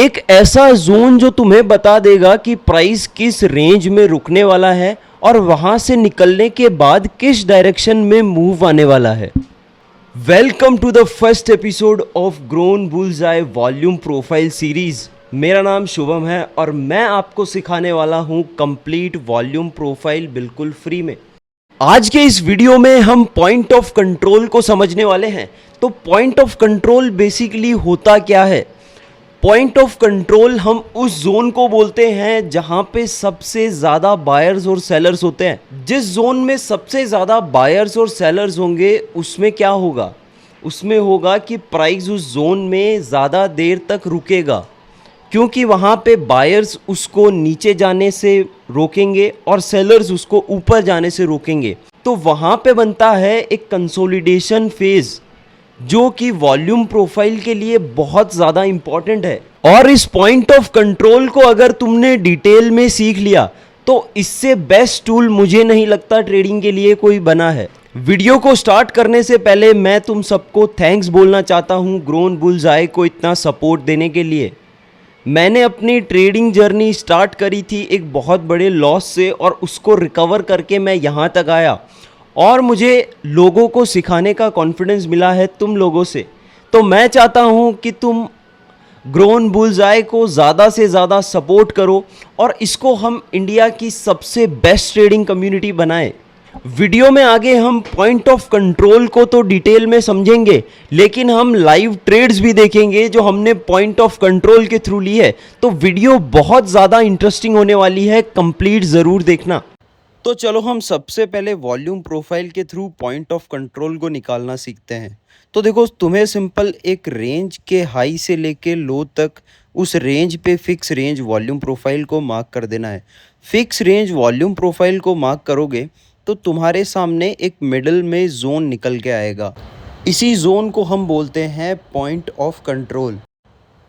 एक ऐसा जोन जो तुम्हें बता देगा कि प्राइस किस रेंज में रुकने वाला है और वहां से निकलने के बाद किस डायरेक्शन में मूव आने वाला है। Welcome to the first episode of grown bulls eye volume profile series. मेरा नाम शुभम है और मैं आपको सिखाने वाला हूं कंप्लीट वॉल्यूम प्रोफाइल बिल्कुल फ्री में। आज के इस वीडियो में हम पॉइंट ऑफ कंट्रोल को समझने वाले हैं। तो पॉइंट ऑफ कंट्रोल बेसिकली होता क्या है? पॉइंट ऑफ कंट्रोल हम उस जोन को बोलते हैं जहां पे सबसे ज़्यादा बायर्स और सेलर्स होते हैं। जिस जोन में सबसे ज़्यादा बायर्स और सेलर्स होंगे उसमें क्या होगा? उसमें होगा कि प्राइस उस जोन में ज़्यादा देर तक रुकेगा, क्योंकि वहाँ पे बायर्स उसको नीचे जाने से रोकेंगे और सेलर्स उसको ऊपर जाने से रोकेंगे। तो वहाँ पे बनता है एक कंसोलिडेशन फेज़, जो कि वॉल्यूम प्रोफाइल के लिए बहुत ज़्यादा इम्पॉर्टेंट है। और इस पॉइंट ऑफ कंट्रोल को अगर तुमने डिटेल में सीख लिया तो इससे बेस्ट टूल मुझे नहीं लगता ट्रेडिंग के लिए कोई बना है। वीडियो को स्टार्ट करने से पहले मैं तुम सबको थैंक्स बोलना चाहता हूँ ग्रोन बुल्स आई को इतना सपोर्ट देने के लिए। मैंने अपनी ट्रेडिंग जर्नी स्टार्ट करी थी एक बहुत बड़े लॉस से और उसको रिकवर करके मैं यहाँ तक आया और मुझे लोगों को सिखाने का कॉन्फिडेंस मिला है तुम लोगों से। तो मैं चाहता हूँ कि तुम ग्रोन बुल्स आई को ज़्यादा से ज़्यादा सपोर्ट करो और इसको हम इंडिया की सबसे बेस्ट ट्रेडिंग कम्युनिटी बनाएं। वीडियो में आगे हम पॉइंट ऑफ कंट्रोल को तो डिटेल में समझेंगे, लेकिन हम लाइव ट्रेड्स भी देखेंगे जो हमने पॉइंट ऑफ कंट्रोल के थ्रू ली है। तो वीडियो बहुत ज़्यादा इंटरेस्टिंग होने वाली है, कंप्लीट ज़रूर देखना। तो चलो हम सबसे पहले वॉल्यूम प्रोफाइल के थ्रू पॉइंट ऑफ कंट्रोल को निकालना सीखते हैं। तो देखो, तुम्हें सिंपल एक रेंज के हाई से लेके लो तक उस रेंज पे फिक्स रेंज वॉल्यूम प्रोफाइल को मार्क कर देना है। फिक्स रेंज वॉल्यूम प्रोफाइल को मार्क करोगे तो तुम्हारे सामने एक मिडल में जोन निकल के आएगा। इसी जोन को हम बोलते हैं पॉइंट ऑफ कंट्रोल।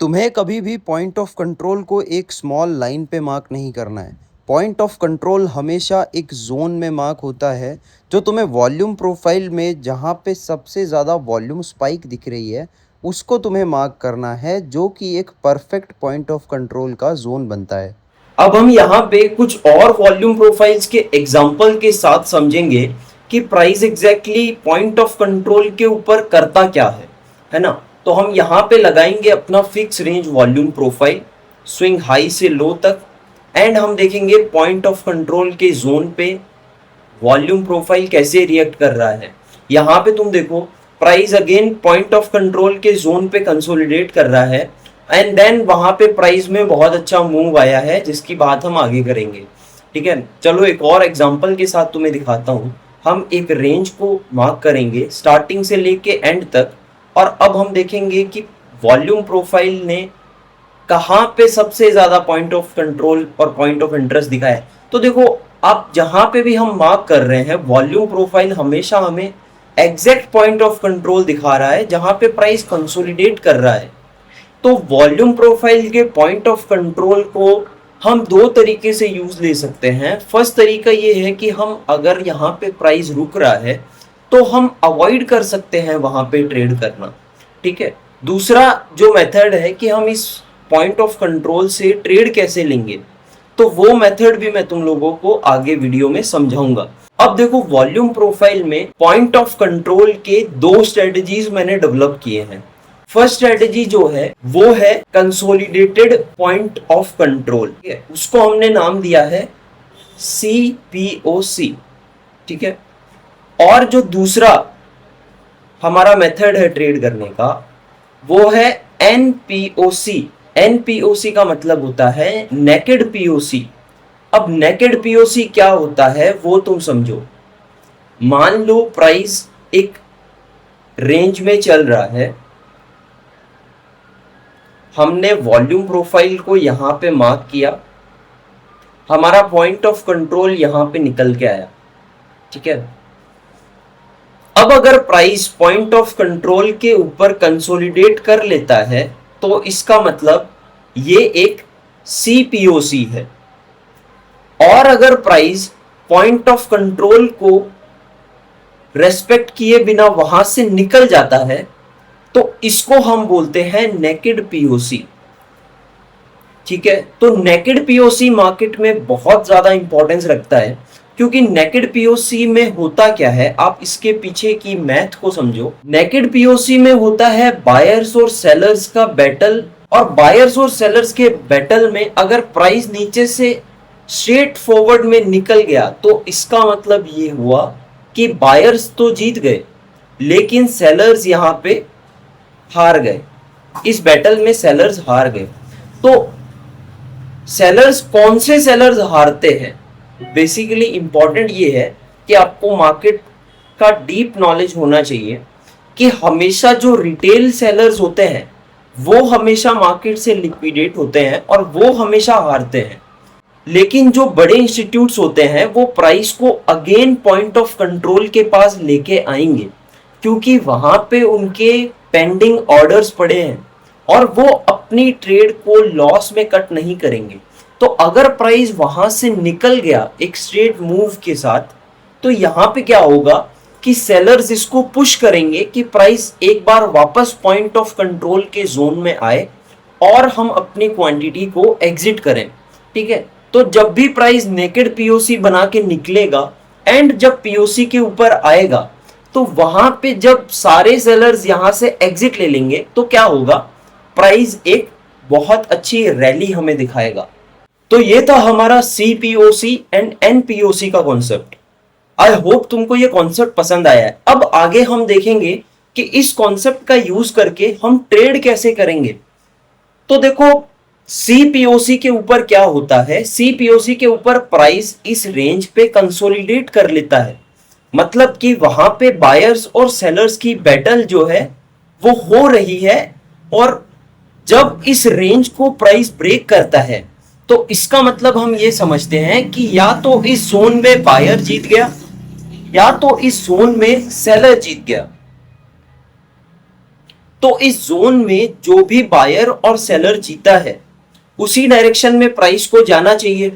तुम्हें कभी भी पॉइंट ऑफ कंट्रोल को एक स्मॉल लाइन पे मार्क नहीं करना है। पॉइंट ऑफ कंट्रोल हमेशा एक जोन में मार्क होता है जो तुम्हें वॉल्यूम प्रोफाइल में जहाँ पे सबसे ज़्यादा वॉल्यूम स्पाइक दिख रही है उसको तुम्हें मार्क करना है, जो कि एक परफेक्ट पॉइंट ऑफ कंट्रोल का जोन बनता है। अब हम यहाँ पे कुछ और वॉल्यूम प्रोफाइल्स के एग्जाम्पल के साथ समझेंगे कि price exactly point of control के ऊपर करता क्या है ना। तो हम यहाँ पे लगाएंगे अपना fix range volume profile swing high से लो तक, एंड हम देखेंगे पॉइंट ऑफ कंट्रोल के जोन पे वॉल्यूम प्रोफाइल कैसे रिएक्ट कर रहा है। यहाँ पे तुम देखो price again point of control के जोन पे कंसोलिडेट कर रहा है एंड देन वहां पे प्राइस में बहुत अच्छा मूव आया है, जिसकी बात हम आगे करेंगे। ठीक है, चलो एक और एग्जांपल के साथ तुम्हें दिखाता हूँ। हम एक रेंज को मार्क करेंगे स्टार्टिंग से लेके एंड तक, और अब हम देखेंगे कि वॉल्यूम प्रोफाइल ने कहाँ पे सबसे ज्यादा पॉइंट ऑफ कंट्रोल और पॉइंट ऑफ इंटरेस्ट दिखा है। तो देखो, अब जहां पे भी हम मार्क कर रहे हैं वॉल्यूम प्रोफाइल हमेशा हमें एग्जैक्ट पॉइंट ऑफ कंट्रोल दिखा रहा है जहां पे प्राइस कंसोलिडेट कर रहा है। तो वॉल्यूम प्रोफाइल के पॉइंट ऑफ कंट्रोल को हम दो तरीके से यूज ले सकते हैं। फर्स्ट तरीका ये है कि हम अगर यहाँ पे प्राइस रुक रहा है तो हम अवॉइड कर सकते हैं वहां पे ट्रेड करना। ठीक है, दूसरा जो मेथड है कि हम इस पॉइंट ऑफ कंट्रोल से ट्रेड कैसे लेंगे, तो वो मेथड भी मैं तुम लोगों को आगे वीडियो में समझाऊंगा। अब देखो, वॉल्यूम प्रोफाइल में पॉइंट ऑफ कंट्रोल के दो स्ट्रेटजीज मैंने डेवलप किए हैं। फर्स्ट स्ट्रेटजी जो है वो है कंसोलिडेटेड पॉइंट ऑफ कंट्रोल, उसको हमने नाम दिया है CPOC। ठीक है, और जो दूसरा हमारा मेथड है ट्रेड करने का वो है NPOC। NPOC का मतलब होता है नेकेड POC। अब नेकेड POC क्या होता है वो तुम समझो। मान लो प्राइस एक रेंज में चल रहा है, हमने वॉल्यूम प्रोफाइल को यहाँ पे मार्क किया, हमारा पॉइंट ऑफ कंट्रोल यहाँ पे निकल के आया। ठीक है, अब अगर प्राइस पॉइंट ऑफ कंट्रोल के ऊपर कंसोलिडेट कर लेता है तो इसका मतलब ये एक CPOC है। और अगर प्राइस पॉइंट ऑफ कंट्रोल को रेस्पेक्ट किए बिना वहां से निकल जाता है तो इसको हम बोलते हैं नेकेड POC। ठीक है। तो नेकेड पीओसी मार्केट में बहुत ज्यादा इंपॉर्टेंस रखता है, क्योंकि नेकेड पीओसी में होता क्या है, आप इसके पीछे की मैथ को समझो। नेकेड पीओसी में होता है बायर्स और सेलर्स का बैटल, और बायर्स और सेलर्स के बैटल में अगर प्राइस नीचे से स्ट्रेट फॉरवर्ड में निकल गया तो इसका मतलब ये हुआ कि बायर्स तो जीत गए लेकिन सेलर्स यहां पे हार गए। इस बैटल में सेलर्स हार गए। तो सेलर्स, कौन से सेलर्स हारते हैं? बेसिकली इंपॉर्टेंट ये है कि आपको मार्केट का डीप नॉलेज होना चाहिए कि हमेशा जो रिटेल सेलर्स होते हैं वो हमेशा मार्केट से लिक्विडेट होते हैं और वो हमेशा हारते हैं। लेकिन जो बड़े इंस्टीट्यूट्स होते हैं वो प्राइस को अगेन पॉइंट ऑफ कंट्रोल के पास लेके आएंगे, क्योंकि वहां पे उनके पेंडिंग ऑर्डर्स पड़े हैं और वो अपनी ट्रेड को लॉस में कट नहीं करेंगे। तो अगर प्राइस वहां से निकल गया एक स्ट्रेट मूव के साथ, तो यहाँ पे क्या होगा कि सेलर्स इसको पुश करेंगे कि प्राइस एक बार वापस पॉइंट ऑफ कंट्रोल के जोन में आए और हम अपनी क्वांटिटी को एग्जिट करें। ठीक है। तो जब भी प्राइस नेकेड पीओसी बना के निकलेगा एंड जब पीओसी के ऊपर आएगा, तो वहां पे जब सारे सेलर्स यहां से एग्जिट ले लेंगे तो क्या होगा, प्राइस एक बहुत अच्छी रैली हमें दिखाएगा। तो ये था हमारा सीपीओसी एंड एनपीओसी का कॉन्सेप्ट। आई होप तुमको ये कॉन्सेप्ट पसंद आया है। अब आगे हम देखेंगे कि इस कॉन्सेप्ट का यूज करके हम ट्रेड कैसे करेंगे। तो देखो, सीपीओसी के ऊपर क्या होता है, सीपीओसी के ऊपर प्राइस इस रेंज पे कंसोलिडेट कर लेता है। मतलब कि वहां पे बायर्स और सेलर्स की बैटल जो है वो हो रही है, और जब इस रेंज को प्राइस ब्रेक करता है तो इसका मतलब हम ये समझते हैं कि या तो इस जोन में बायर जीत गया या तो इस जोन में सेलर जीत गया। तो इस जोन में जो भी बायर और सेलर जीता है उसी डायरेक्शन में प्राइस को जाना चाहिए।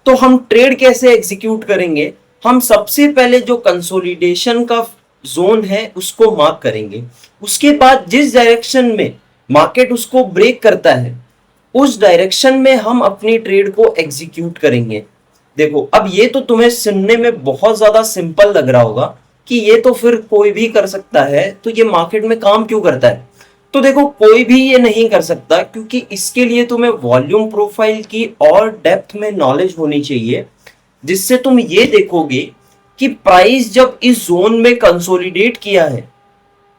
तो हम ट्रेड कैसे एग्जीक्यूट करेंगे, हम सबसे पहले जो कंसोलिडेशन का जोन है उसको मार्क करेंगे। उसके बाद जिस डायरेक्शन में मार्केट उसको ब्रेक करता है उस डायरेक्शन में हम अपनी ट्रेड को एग्जीक्यूट करेंगे। देखो, अब ये तो तुम्हें सुनने में बहुत ज्यादा सिंपल लग रहा होगा कि ये तो फिर कोई भी कर सकता है, तो ये मार्केट में काम क्यों करता है? तो देखो, कोई भी ये नहीं कर सकता, क्योंकि इसके लिए तुम्हें वॉल्यूम प्रोफाइल की और डेप्थ में नॉलेज होनी चाहिए, जिससे तुम ये देखोगे कि प्राइस जब इस जोन में कंसोलिडेट किया है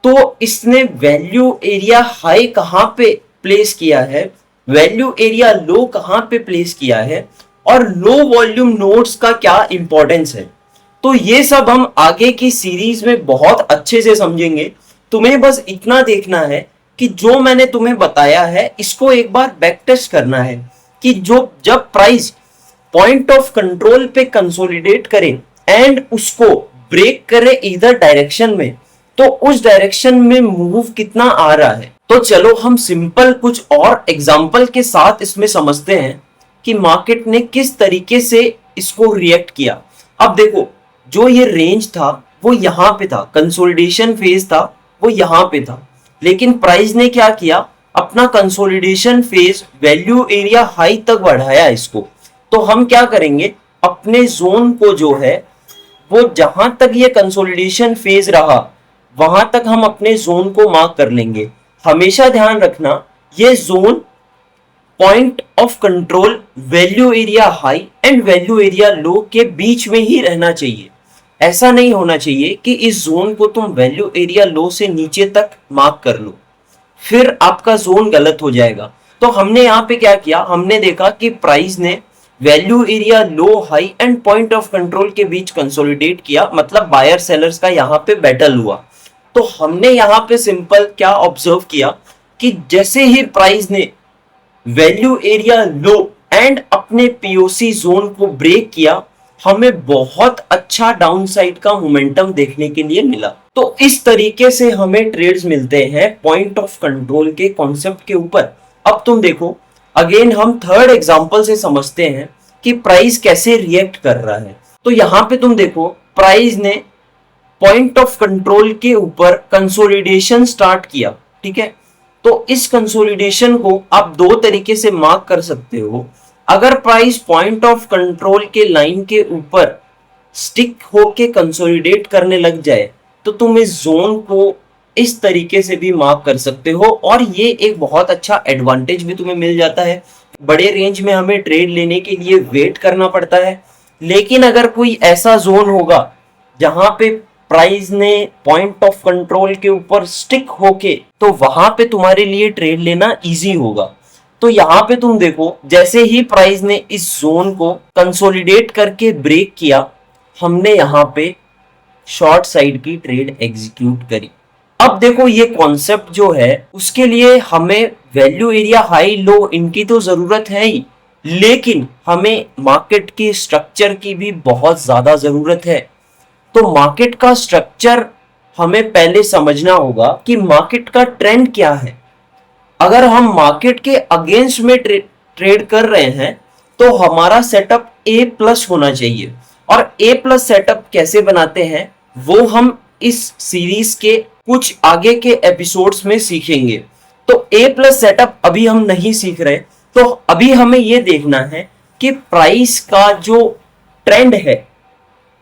तो इसने वैल्यू एरिया हाई कहां पे प्लेस किया है, वैल्यू एरिया लो कहां पे प्लेस किया है, और लो वॉल्यूम नोड्स का क्या इंपॉर्टेंस है। तो ये सब हम आगे की सीरीज में बहुत अच्छे से समझेंगे। तुम्हें बस इतना देखना है कि जो मैंने तुम्हें बताया है इसको एक बार बैक टेस्ट करना है कि जो जब प्राइस पॉइंट ऑफ कंट्रोल पे कंसोलिडेट करे एंड उसको ब्रेक करे इधर डायरेक्शन में, तो उस डायरेक्शन में मूव कितना आ रहा है। तो चलो हम सिंपल कुछ और एग्जांपल के साथ इसमें समझते हैं कि मार्केट ने किस तरीके से इसको रिएक्ट किया। अब देखो, जो ये रेंज था वो यहां पे था, कंसोलिडेशन फेज था वो यहां पे था, लेकिन प्राइस ने क्या किया, अपना consolidation phase value area high तक बढ़ाया इसको। तो हम क्या करेंगे, अपने जोन को जो है वो जहां तक ये कंसोलिडेशन फेज रहा वहां तक हम अपने जोन को मार्क कर लेंगे। हमेशा ध्यान रखना, ये zone point of control value area high and value area low के बीच में ही रहना चाहिए। ऐसा नहीं होना चाहिए कि इस जोन को तुम वैल्यू एरिया लो से नीचे तक मार्क कर लो, फिर आपका जोन गलत हो जाएगा। तो हमने यहाँ पे क्या किया, हमने देखा कि प्राइस ने value area low high and point of control के बीच कंसोलिडेट किया, मतलब बायर सेलर्स का यहाँ पे बैटल हुआ। तो हमने यहाँ पे सिंपल क्या ऑब्जर्व किया कि जैसे ही प्राइस ने वैल्यू एरिया लो एंड अपने पीओसी जोन को ब्रेक किया, हमें बहुत अच्छा डाउनसाइड का मोमेंटम देखने के लिए मिला। तो इस तरीके से हमें ट्रेड्स मिलते हैं पॉइंट ऑफ कंट्रोल के कॉन्सेप्ट के ऊपर। अब तुम देखो, अगेन हम थर्ड एग्जांपल से समझते हैं कि प्राइस कैसे रिएक्ट कर रहा है। तो यहां पे तुम देखो, प्राइस ने पॉइंट ऑफ कंट्रोल के ऊपर कंसोलिडेशन स्टार्ट किया। ठीक है, तो तो इस कंसोलिडेशन को आप दो तरीके से मार्क कर सकते हो। अगर प्राइस पॉइंट ऑफ कंट्रोल के लाइन के ऊपर स्टिक होके कंसोलिडेट करने लग जाए तो तुम इस जोन को इस तरीके से भी मार्क कर सकते हो, और ये एक बहुत अच्छा एडवांटेज भी तुम्हें मिल जाता है। बड़े रेंज में हमें ट्रेड लेने के लिए वेट करना पड़ता है, लेकिन अगर कोई ऐसा जोन होगा जहां पे प्राइस ने पॉइंट ऑफ कंट्रोल के ऊपर स्टिक होके, तो वहां पे तुम्हारे लिए ट्रेड लेना इजी होगा। तो यहाँ पे तुम देखो, जैसे ही प्राइस ने इस जोन को कंसोलिडेट करके ब्रेक किया, हमने यहाँ पे शॉर्ट साइड की ट्रेड एग्जीक्यूट करी। अब देखो, ये कॉन्सेप्ट जो है उसके लिए हमें वैल्यू एरिया हाई लो इनकी तो जरूरत है ही, लेकिन हमें मार्केट के स्ट्रक्चर की भी बहुत ज्यादा जरूरत है। तो मार्केट का स्ट्रक्चर हमें पहले समझना होगा कि मार्केट का ट्रेंड क्या है। अगर हम मार्केट के अगेंस्ट में ट्रेड कर रहे हैं तो हमारा सेटअप ए प्लस होना चाहिए, और ए प्लस सेटअप कैसे बनाते हैं वो हम इस सीरीज के कुछ आगे के एपिसोड्स में सीखेंगे। तो ए प्लस सेटअप अभी हम नहीं सीख रहे, तो अभी हमें यह देखना है कि प्राइस का जो ट्रेंड है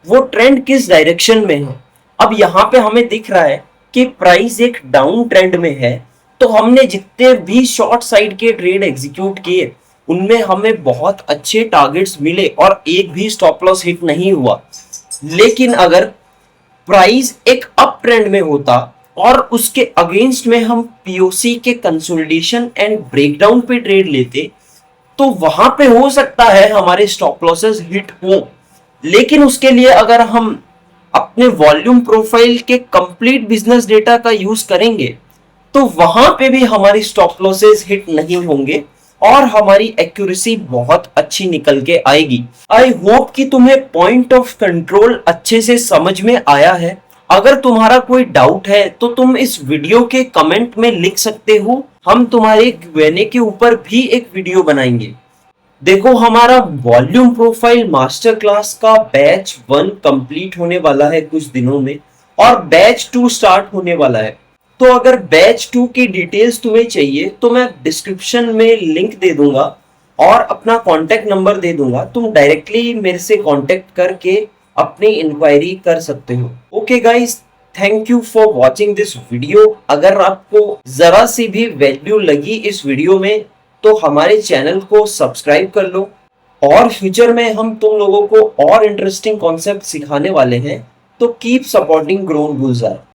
वो ट्रेंड किस डायरेक्शन में है। अब यहाँ पे हमें दिख रहा है कि प्राइस एक डाउन ट्रेंड में है, तो हमने जितने भी शॉर्ट साइड के ट्रेड एग्जीक्यूट किए उनमें हमें बहुत अच्छे टारगेट्स मिले और एक भी स्टॉप लॉस हिट नहीं हुआ। लेकिन अगर प्राइस एक अप ट्रेंड में होता और उसके अगेंस्ट में हम पीओसी के कंसोलिडेशन एंड ब्रेकडाउन पे ट्रेड लेते, तो वहां पे हो सकता है हमारे स्टॉप लॉसेस हिट हो। लेकिन उसके लिए अगर हम अपने वॉल्यूम प्रोफाइल के कंप्लीट बिजनेस डेटा का यूज करेंगे तो वहां पे भी हमारी स्टॉप लॉसेस हिट नहीं होंगे और हमारी एक्यूरेसी बहुत अच्छी निकल के आएगी। आई होप कि तुम्हें पॉइंट ऑफ कंट्रोल अच्छे से समझ में आया है। अगर तुम्हारा कोई डाउट है तो तुम इस वीडियो के कमेंट में लिख सकते हो, हम तुम्हारे क्वेश्चन के ऊपर भी एक वीडियो बनाएंगे। देखो, हमारा वॉल्यूम प्रोफाइल मास्टर क्लास का बैच 1 कंप्लीट होने वाला है कुछ दिनों में, और बैच 2 स्टार्ट होने वाला है। तो अगर बैच 2 की डिटेल्स तुम्हें चाहिए तो मैं डिस्क्रिप्शन में लिंक दे दूंगा और अपना कांटेक्ट नंबर दे दूंगा, तुम डायरेक्टली मेरे से कांटेक्ट करके अपनी इंक्वायरी कर सकते हो। Okay guys, thank you for watching this video. अगर आपको जरा सी भी वैल्यू लगी इस वीडियो में तो हमारे चैनल को सब्सक्राइब कर लो, और फ्यूचर में हम तुम लोगों को और इंटरेस्टिंग कॉन्सेप्ट सिखाने वाले हैं। तो कीप सपोर्टिंग ग्रोन बुलसआई।